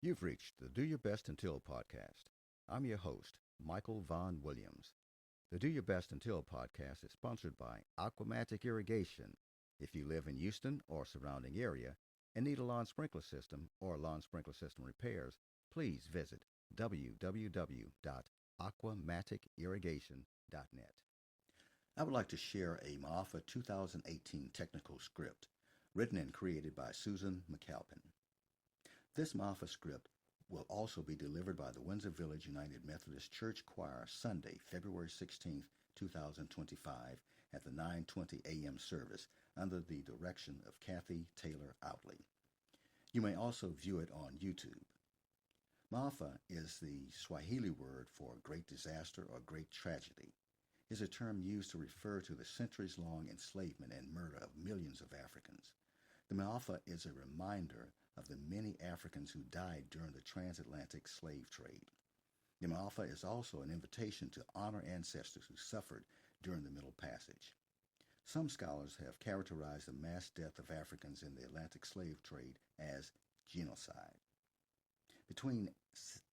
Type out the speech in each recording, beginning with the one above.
You've reached the Do Your Best Until podcast. I'm your host, Michael Von Williams. The Do Your Best Until podcast is sponsored by Aquamatic Irrigation. If you live in Houston or surrounding area and need a lawn sprinkler system or lawn sprinkler system repairs, please visit www.aquamaticirrigation.net. I would like to share a Maafa 2018 technical script written and created by Susan McCalpin. This Maafa script will also be delivered by the Windsor Village United Methodist Church Choir Sunday, February 16, 2025 at the 9:20 a.m. service under the direction of Kathy Taylor Outley. You may also view it on YouTube. Maafa is the Swahili word for great disaster or great tragedy. It is a term used to refer to the centuries-long enslavement and murder of millions of Africans. The Maafa is a reminder of the many Africans who died during the transatlantic slave trade. The Maafa is also an invitation to honor ancestors who suffered during the Middle Passage. Some scholars have characterized the mass death of Africans in the Atlantic slave trade as genocide. Between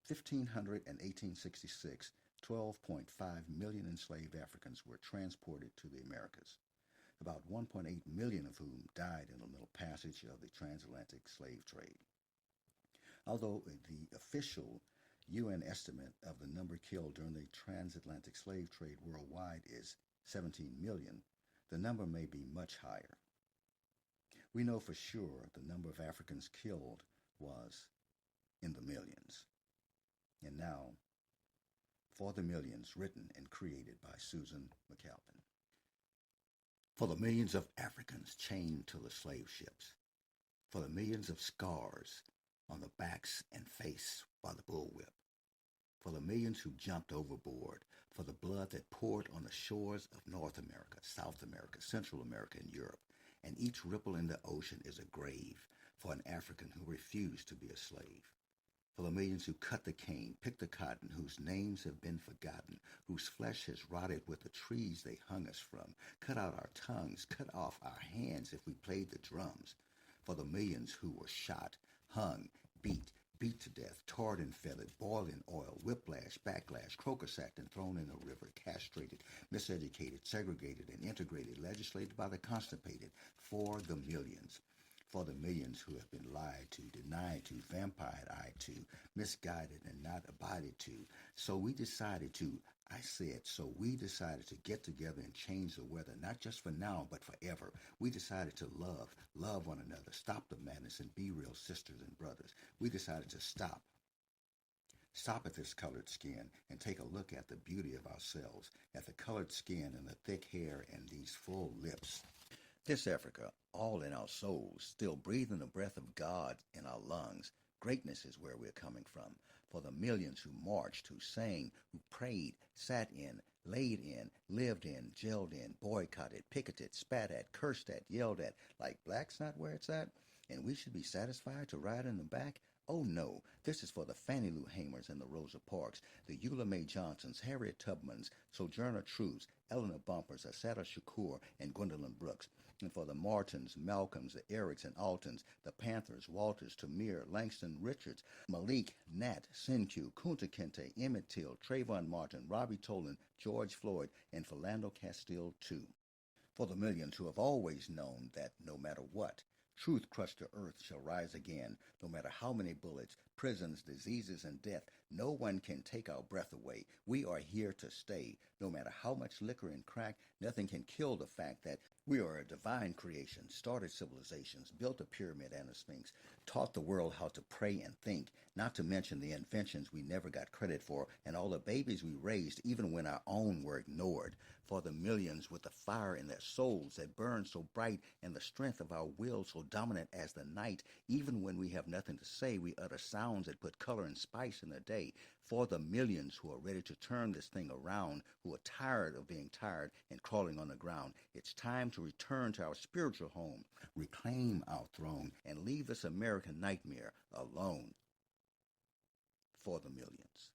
1500 and 1866, 12.5 million enslaved Africans were transported to the Americas, about 1.8 million of whom died in the Middle Passage of the transatlantic slave trade. Although the official UN estimate of the number killed during the transatlantic slave trade worldwide is 17 million, the number may be much higher. We know for sure the number of Africans killed was in the millions. And now, For the Millions, written and created by Susan McCalpin. For the millions of Africans chained to the slave ships, for the millions of scars on the backs and face by the bullwhip, for the millions who jumped overboard, for the blood that poured on the shores of North America, South America, Central America, and Europe, and each ripple in the ocean is a grave for an African who refused to be a slave. For the millions who cut the cane, picked the cotton, whose names have been forgotten, whose flesh has rotted with the trees they hung us from, cut out our tongues, cut off our hands if we played the drums. For the millions who were shot, hung, beat to death, tarred and feathered, boiled in oil, whiplash, backlash, croker-sacked and thrown in a river, castrated, miseducated, segregated, and integrated, legislated by the constipated. For the millions. For the millions who have been lied to, denied to, vampired-eyed to, misguided and not abided to. So we decided to get together and change the weather, not just for now, but forever. We decided to love one another, stop the madness, and be real sisters and brothers. We decided to stop at this colored skin and take a look at the beauty of ourselves, at the colored skin and the thick hair and these full lips. This Africa, all in our souls, still breathing the breath of God in our lungs. Greatness is where we're coming from. For the millions who marched, who sang, who prayed, sat in, laid in, lived in, jailed in, boycotted, picketed, spat at, cursed at, yelled at, like black's not where it's at, and we should be satisfied to ride in the back? Oh no, this is for the Fannie Lou Hamers and the Rosa Parks, the Eula Mae Johnsons, Harriet Tubmans, Sojourner Truths, Eleanor Bumpers, Assata Shakur, and Gwendolyn Brooks, and for the Martins, Malcolms, the Erics and Altons, the Panthers, Walters, Tamir, Langston Richards, Malik, Nat, Senku, Kunta Kinte, Emmett Till, Trayvon Martin, Robbie Tolan, George Floyd, and Philando Castile too. For the millions who have always known that no matter what, truth crushed to earth shall rise again, no matter how many bullets, prisons, diseases, and death. No one can take our breath away. We are here to stay. No matter how much liquor and crack, nothing can kill the fact that we are a divine creation, started civilizations, built a pyramid and a sphinx, taught the world how to pray and think, not to mention the inventions we never got credit for, and all the babies we raised even when our own were ignored. For the millions with the fire in their souls that burn so bright and the strength of our will so dominant as the night, even when we have nothing to say, we utter sounds that put color and spice in the day. For the millions who are ready to turn this thing around, who are tired of being tired and crawling on the ground, it's time to return to our spiritual home, reclaim our throne, and leave this American nightmare alone. For the millions.